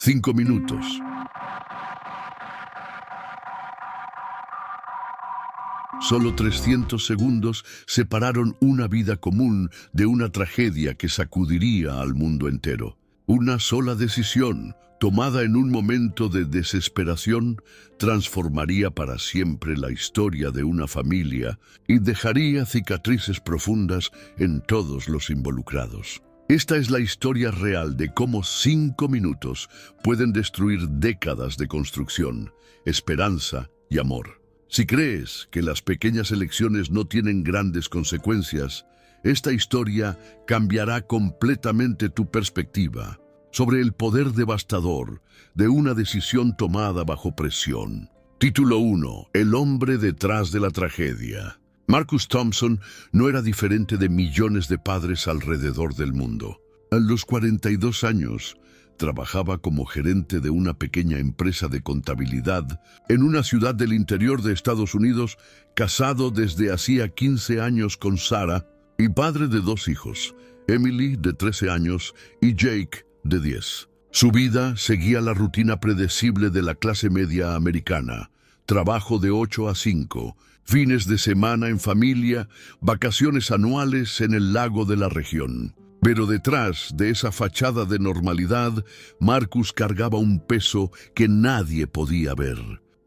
5 minutos. Solo 300 segundos separaron una vida común de una tragedia que sacudiría al mundo entero. Una sola decisión, tomada en un momento de desesperación, transformaría para siempre la historia de una familia y dejaría cicatrices profundas en todos los involucrados. Esta es la historia real de cómo 5 minutos pueden destruir décadas de construcción, esperanza y amor. Si crees que las pequeñas elecciones no tienen grandes consecuencias, esta historia cambiará completamente tu perspectiva sobre el poder devastador de una decisión tomada bajo presión. Título 1. El hombre detrás de la tragedia. Marcus Thompson no era diferente de millones de padres alrededor del mundo. A los 42 años, trabajaba como gerente de una pequeña empresa de contabilidad en una ciudad del interior de Estados Unidos, casado desde hacía 15 años con Sarah y padre de 2 hijos, Emily, de 13 años, y Jake, de 10. Su vida seguía la rutina predecible de la clase media americana: trabajo de 8 a 5, fines de semana en familia, vacaciones anuales en el lago de la región. Pero detrás de esa fachada de normalidad, Marcus cargaba un peso que nadie podía ver.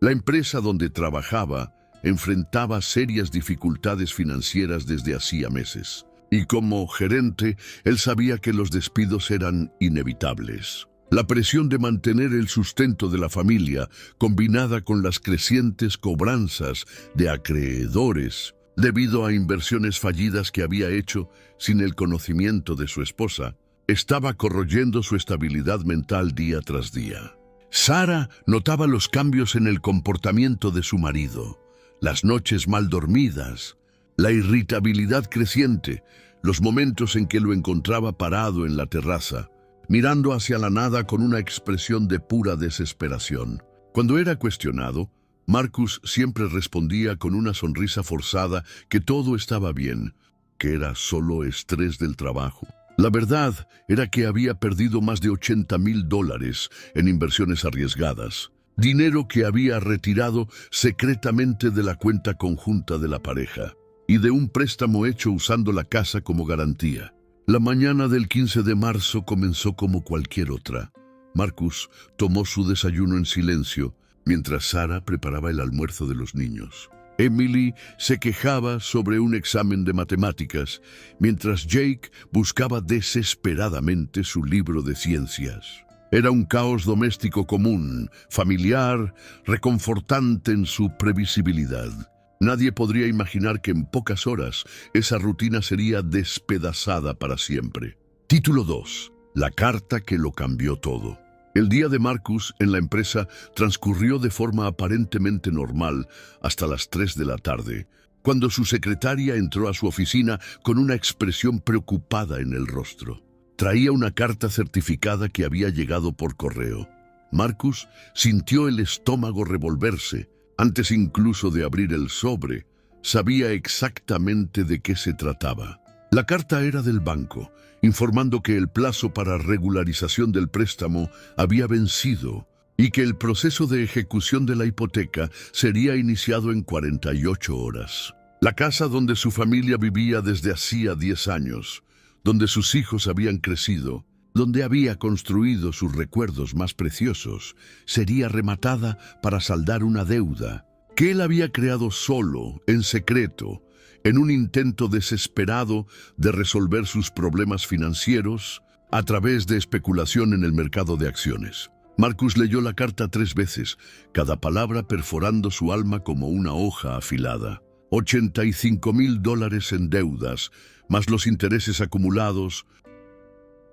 La empresa donde trabajaba enfrentaba serias dificultades financieras desde hacía meses. Y como gerente, él sabía que los despidos eran inevitables. La presión de mantener el sustento de la familia, combinada con las crecientes cobranzas de acreedores, debido a inversiones fallidas que había hecho sin el conocimiento de su esposa, estaba corroyendo su estabilidad mental día tras día. Sarah notaba los cambios en el comportamiento de su marido: las noches mal dormidas, la irritabilidad creciente, los momentos en que lo encontraba parado en la terraza, mirando hacia la nada con una expresión de pura desesperación. Cuando era cuestionado, Marcus siempre respondía con una sonrisa forzada que todo estaba bien, que era solo estrés del trabajo. La verdad era que había perdido más de $80,000 en inversiones arriesgadas, dinero que había retirado secretamente de la cuenta conjunta de la pareja y de un préstamo hecho usando la casa como garantía. La mañana del 15 de marzo comenzó como cualquier otra. Marcus tomó su desayuno en silencio, mientras Sarah preparaba el almuerzo de los niños. Emily se quejaba sobre un examen de matemáticas, mientras Jake buscaba desesperadamente su libro de ciencias. Era un caos doméstico común, familiar, reconfortante en su previsibilidad. Nadie podría imaginar que en pocas horas esa rutina sería despedazada para siempre. Título 2. La carta que lo cambió todo. El día de Marcus en la empresa transcurrió de forma aparentemente normal hasta las 3 de la tarde, cuando su secretaria entró a su oficina con una expresión preocupada en el rostro. Traía una carta certificada que había llegado por correo. Marcus sintió el estómago revolverse. Antes incluso de abrir el sobre, sabía exactamente de qué se trataba. La carta era del banco, informando que el plazo para regularización del préstamo había vencido y que el proceso de ejecución de la hipoteca sería iniciado en 48 horas. La casa donde su familia vivía desde hacía 10 años, donde sus hijos habían crecido, donde había construido sus recuerdos más preciosos, sería rematada para saldar una deuda que él había creado solo, en secreto, en un intento desesperado de resolver sus problemas financieros a través de especulación en el mercado de acciones. Marcus leyó la carta 3 veces, cada palabra perforando su alma como una hoja afilada. $85,000 en deudas, más los intereses acumulados,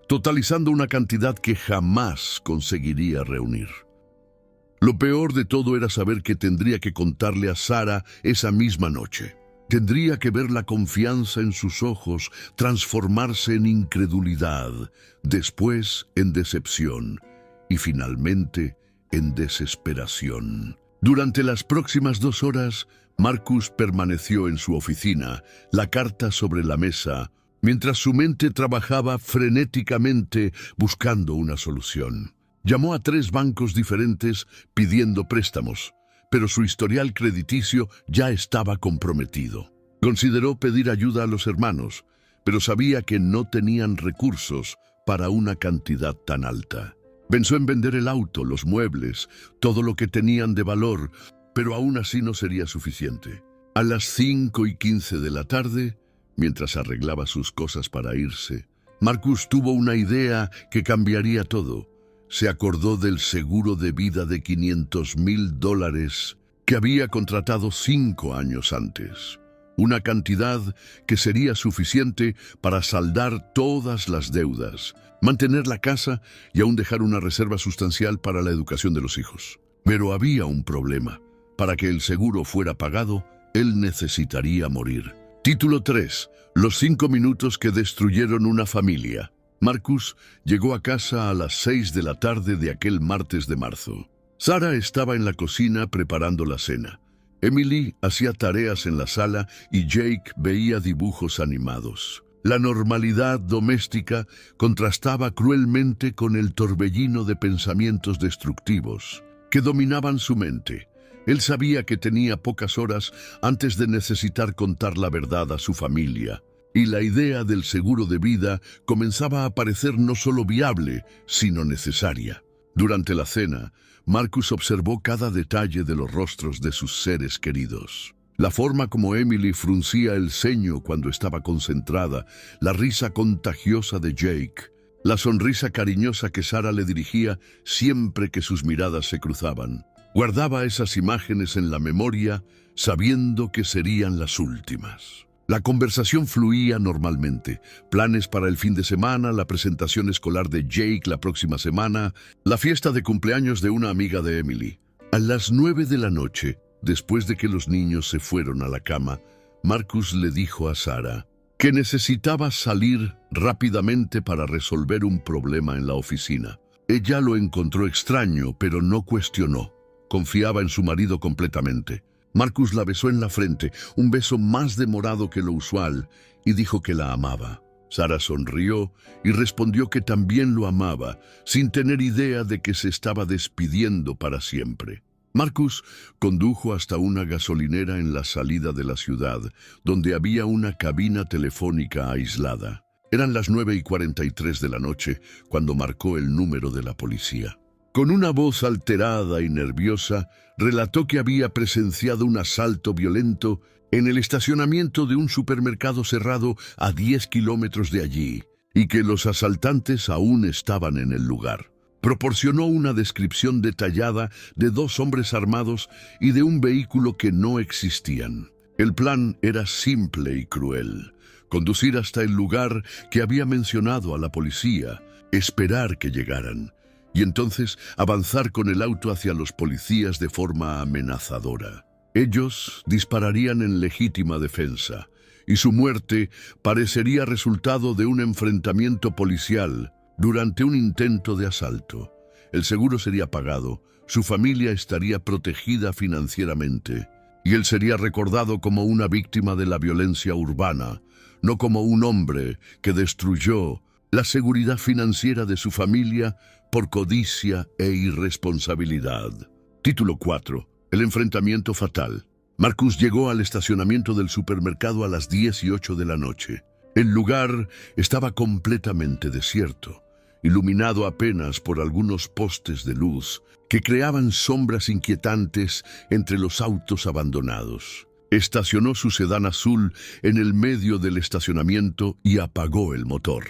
totalizando una cantidad que jamás conseguiría reunir. Lo peor de todo era saber que tendría que contarle a Sarah esa misma noche. Tendría que ver la confianza en sus ojos transformarse en incredulidad, después en decepción y finalmente en desesperación. Durante las próximas 2 horas, Marcus permaneció en su oficina, la carta sobre la mesa, mientras su mente trabajaba frenéticamente buscando una solución. Llamó a 3 bancos diferentes pidiendo préstamos, pero su historial crediticio ya estaba comprometido. Consideró pedir ayuda a los hermanos, pero sabía que no tenían recursos para una cantidad tan alta. Pensó en vender el auto, los muebles, todo lo que tenían de valor, pero aún así no sería suficiente. A las 5:15 de la tarde, mientras arreglaba sus cosas para irse, Marcus tuvo una idea que cambiaría todo. Se acordó del seguro de vida de $500,000 que había contratado 5 años antes. Una cantidad que sería suficiente para saldar todas las deudas, mantener la casa y aún dejar una reserva sustancial para la educación de los hijos. Pero había un problema. Para que el seguro fuera pagado, él necesitaría morir. Título 3. Los 5 minutos que destruyeron una familia. Marcus llegó a casa a las 6 de la tarde de aquel martes de marzo. Sarah estaba en la cocina preparando la cena. Emily hacía tareas en la sala y Jake veía dibujos animados. La normalidad doméstica contrastaba cruelmente con el torbellino de pensamientos destructivos que dominaban su mente. Él sabía que tenía pocas horas antes de necesitar contar la verdad a su familia, y la idea del seguro de vida comenzaba a parecer no solo viable, sino necesaria. Durante la cena, Marcus observó cada detalle de los rostros de sus seres queridos. La forma como Emily fruncía el ceño cuando estaba concentrada, la risa contagiosa de Jake, la sonrisa cariñosa que Sarah le dirigía siempre que sus miradas se cruzaban. Guardaba esas imágenes en la memoria, sabiendo que serían las últimas. La conversación fluía normalmente. Planes para el fin de semana, la presentación escolar de Jake la próxima semana, la fiesta de cumpleaños de una amiga de Emily. A las 9 de la noche, después de que los niños se fueron a la cama, Marcus le dijo a Sarah que necesitaba salir rápidamente para resolver un problema en la oficina. Ella lo encontró extraño, pero no cuestionó. Confiaba en su marido completamente. Marcus la besó en la frente, un beso más demorado que lo usual, y dijo que la amaba. Sarah sonrió y respondió que también lo amaba, sin tener idea de que se estaba despidiendo para siempre. Marcus condujo hasta una gasolinera en la salida de la ciudad, donde había una cabina telefónica aislada. Eran las 9:43 de la noche cuando marcó el número de la policía. Con una voz alterada y nerviosa, relató que había presenciado un asalto violento en el estacionamiento de un supermercado cerrado a 10 kilómetros de allí, y que los asaltantes aún estaban en el lugar. Proporcionó una descripción detallada de 2 hombres armados y de un vehículo que no existían. El plan era simple y cruel: conducir hasta el lugar que había mencionado a la policía, esperar que llegaran, y entonces avanzar con el auto hacia los policías de forma amenazadora. Ellos dispararían en legítima defensa, y su muerte parecería resultado de un enfrentamiento policial durante un intento de asalto. El seguro sería pagado, su familia estaría protegida financieramente, y él sería recordado como una víctima de la violencia urbana, no como un hombre que destruyó la seguridad financiera de su familia por codicia e irresponsabilidad. Título 4. El enfrentamiento fatal. Marcus llegó al estacionamiento del supermercado a las 10:08 de la noche. El lugar estaba completamente desierto, iluminado apenas por algunos postes de luz que creaban sombras inquietantes entre los autos abandonados. Estacionó su sedán azul en el medio del estacionamiento y apagó el motor.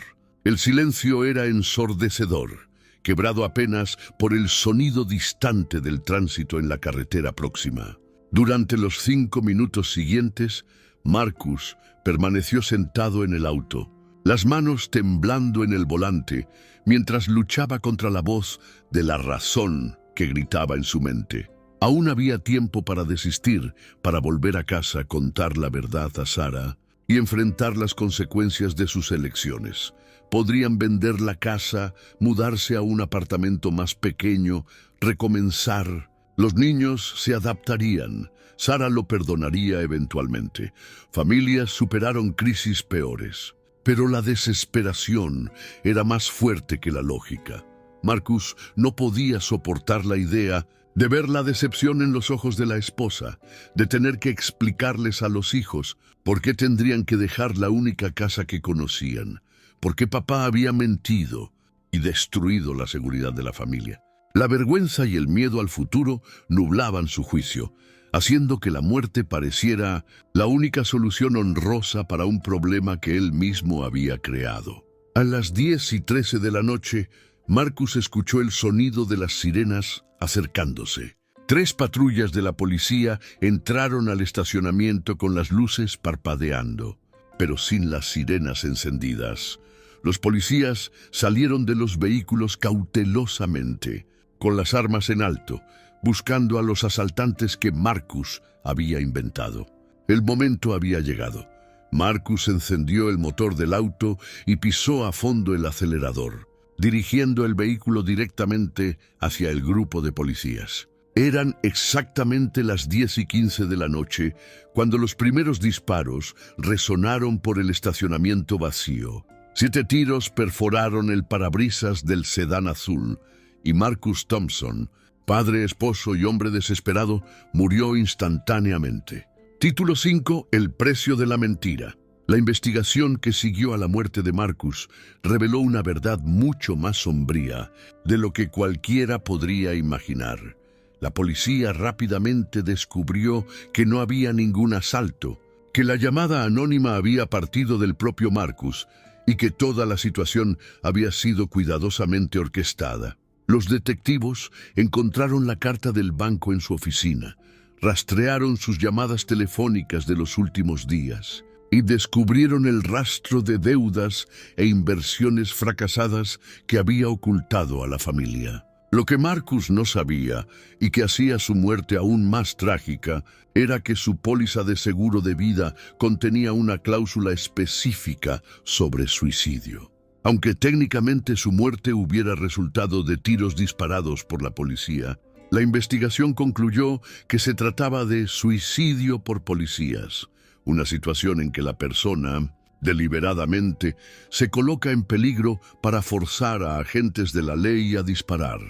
El silencio era ensordecedor, quebrado apenas por el sonido distante del tránsito en la carretera próxima. Durante los 5 minutos siguientes, Marcus permaneció sentado en el auto, las manos temblando en el volante, mientras luchaba contra la voz de la razón que gritaba en su mente. Aún había tiempo para desistir, para volver a casa, contar la verdad a Sarah y enfrentar las consecuencias de sus elecciones. Podrían vender la casa, mudarse a un apartamento más pequeño, recomenzar. Los niños se adaptarían. Sarah lo perdonaría eventualmente. Familias superaron crisis peores. Pero la desesperación era más fuerte que la lógica. Marcus no podía soportar la idea de ver la decepción en los ojos de la esposa, de tener que explicarles a los hijos por qué tendrían que dejar la única casa que conocían, por qué papá había mentido y destruido la seguridad de la familia. La vergüenza y el miedo al futuro nublaban su juicio, haciendo que la muerte pareciera la única solución honrosa para un problema que él mismo había creado. A las 10:13 de la noche, Marcus escuchó el sonido de las sirenas acercándose. 3 patrullas de la policía entraron al estacionamiento con las luces parpadeando, pero sin las sirenas encendidas. Los policías salieron de los vehículos cautelosamente, con las armas en alto, buscando a los asaltantes que Marcus había inventado. El momento había llegado. Marcus encendió el motor del auto y pisó a fondo el acelerador, dirigiendo el vehículo directamente hacia el grupo de policías. Eran exactamente las 10:15 de la noche cuando los primeros disparos resonaron por el estacionamiento vacío. 7 tiros perforaron el parabrisas del sedán azul y Marcus Thompson, padre, esposo y hombre desesperado, murió instantáneamente. Título 5. El precio de la mentira. La investigación que siguió a la muerte de Marcus reveló una verdad mucho más sombría de lo que cualquiera podría imaginar. La policía rápidamente descubrió que no había ningún asalto, que la llamada anónima había partido del propio Marcus y que toda la situación había sido cuidadosamente orquestada. Los detectivos encontraron la carta del banco en su oficina, rastrearon sus llamadas telefónicas de los últimos días y descubrieron el rastro de deudas e inversiones fracasadas que había ocultado a la familia. Lo que Marcus no sabía, y que hacía su muerte aún más trágica, era que su póliza de seguro de vida contenía una cláusula específica sobre suicidio. Aunque técnicamente su muerte hubiera resultado de tiros disparados por la policía, la investigación concluyó que se trataba de suicidio por policías, una situación en que la persona, deliberadamente, se coloca en peligro para forzar a agentes de la ley a disparar.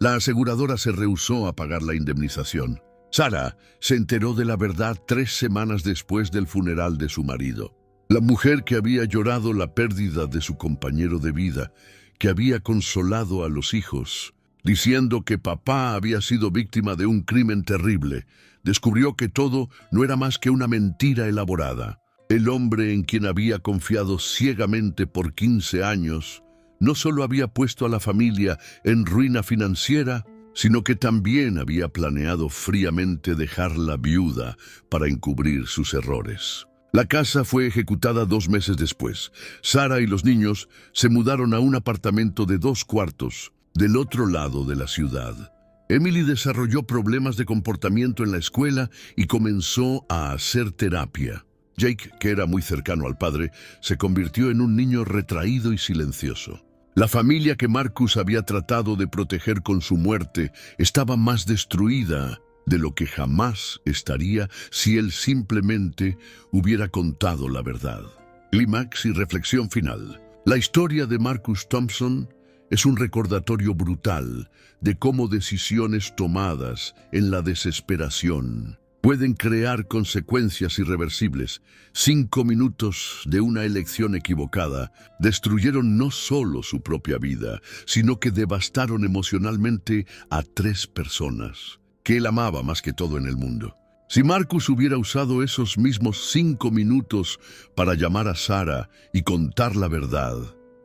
La aseguradora se rehusó a pagar la indemnización. Sarah se enteró de la verdad 3 semanas después del funeral de su marido. La mujer que había llorado la pérdida de su compañero de vida, que había consolado a los hijos, diciendo que papá había sido víctima de un crimen terrible, descubrió que todo no era más que una mentira elaborada. El hombre en quien había confiado ciegamente por 15 años no solo había puesto a la familia en ruina financiera, sino que también había planeado fríamente dejarla viuda para encubrir sus errores. La casa fue ejecutada 2 meses después. Sarah y los niños se mudaron a un apartamento de 2 cuartos del otro lado de la ciudad. Emily desarrolló problemas de comportamiento en la escuela y comenzó a hacer terapia. Jake, que era muy cercano al padre, se convirtió en un niño retraído y silencioso. La familia que Marcus había tratado de proteger con su muerte estaba más destruida de lo que jamás estaría si él simplemente hubiera contado la verdad. Clímax y reflexión final. La historia de Marcus Thompson es un recordatorio brutal de cómo decisiones tomadas en la desesperación pueden crear consecuencias irreversibles. 5 minutos de una elección equivocada destruyeron no solo su propia vida, sino que devastaron emocionalmente a 3 personas que él amaba más que todo en el mundo. Si Marcus hubiera usado esos mismos 5 minutos para llamar a Sarah y contar la verdad,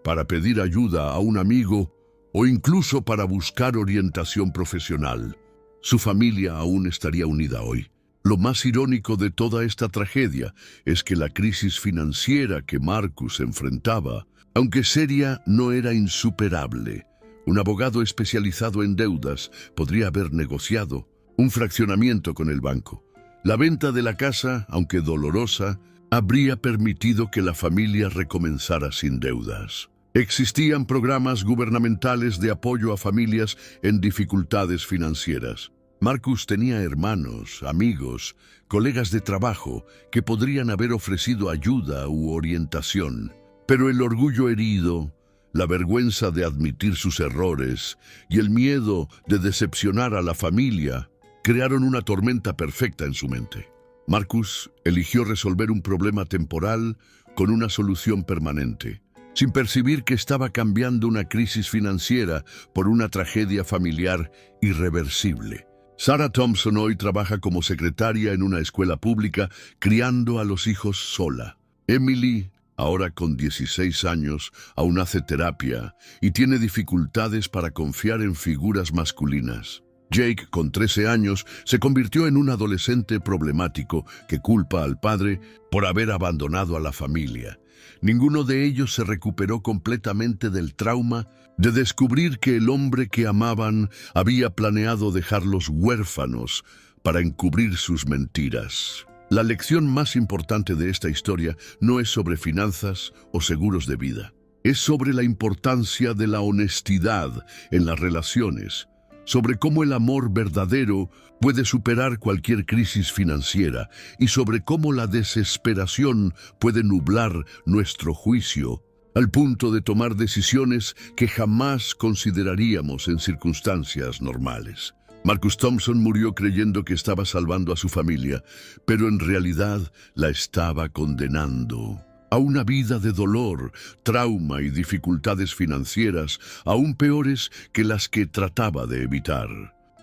para pedir ayuda a un amigo o incluso para buscar orientación profesional, su familia aún estaría unida hoy. Lo más irónico de toda esta tragedia es que la crisis financiera que Marcus enfrentaba, aunque seria, no era insuperable. Un abogado especializado en deudas podría haber negociado un fraccionamiento con el banco. La venta de la casa, aunque dolorosa, habría permitido que la familia recomenzara sin deudas. Existían programas gubernamentales de apoyo a familias en dificultades financieras. Marcus tenía hermanos, amigos, colegas de trabajo que podrían haber ofrecido ayuda u orientación, pero el orgullo herido, la vergüenza de admitir sus errores y el miedo de decepcionar a la familia crearon una tormenta perfecta en su mente. Marcus eligió resolver un problema temporal con una solución permanente, sin percibir que estaba cambiando una crisis financiera por una tragedia familiar irreversible. Sarah Thompson hoy trabaja como secretaria en una escuela pública, criando a los hijos sola. Emily, ahora con 16 años, aún hace terapia y tiene dificultades para confiar en figuras masculinas. Jake, con 13 años, se convirtió en un adolescente problemático que culpa al padre por haber abandonado a la familia. Ninguno de ellos se recuperó completamente del trauma de descubrir que el hombre que amaban había planeado dejarlos huérfanos para encubrir sus mentiras. La lección más importante de esta historia no es sobre finanzas o seguros de vida. Es sobre la importancia de la honestidad en las relaciones, sobre cómo el amor verdadero puede superar cualquier crisis financiera y sobre cómo la desesperación puede nublar nuestro juicio al punto de tomar decisiones que jamás consideraríamos en circunstancias normales. Marcus Thompson murió creyendo que estaba salvando a su familia, pero en realidad la estaba condenando a una vida de dolor, trauma y dificultades financieras aún peores que las que trataba de evitar.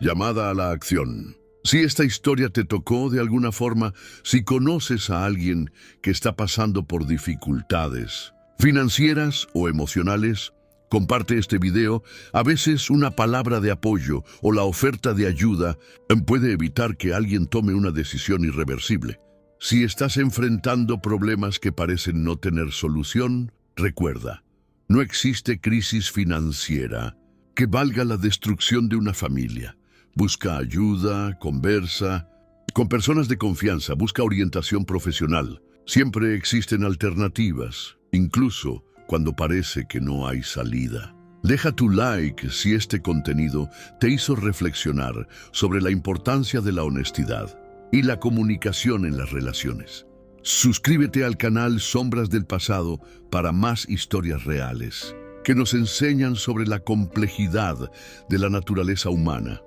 Llamada a la acción. Si esta historia te tocó de alguna forma, si conoces a alguien que está pasando por dificultades financieras o emocionales, comparte este video. A veces una palabra de apoyo o la oferta de ayuda puede evitar que alguien tome una decisión irreversible. Si estás enfrentando problemas que parecen no tener solución, recuerda, no existe crisis financiera que valga la destrucción de una familia. Busca ayuda, conversa con personas de confianza, busca orientación profesional. Siempre existen alternativas, incluso cuando parece que no hay salida. Deja tu like si este contenido te hizo reflexionar sobre la importancia de la honestidad y la comunicación en las relaciones. Suscríbete al canal Sombras del Pasado para más historias reales que nos enseñan sobre la complejidad de la naturaleza humana.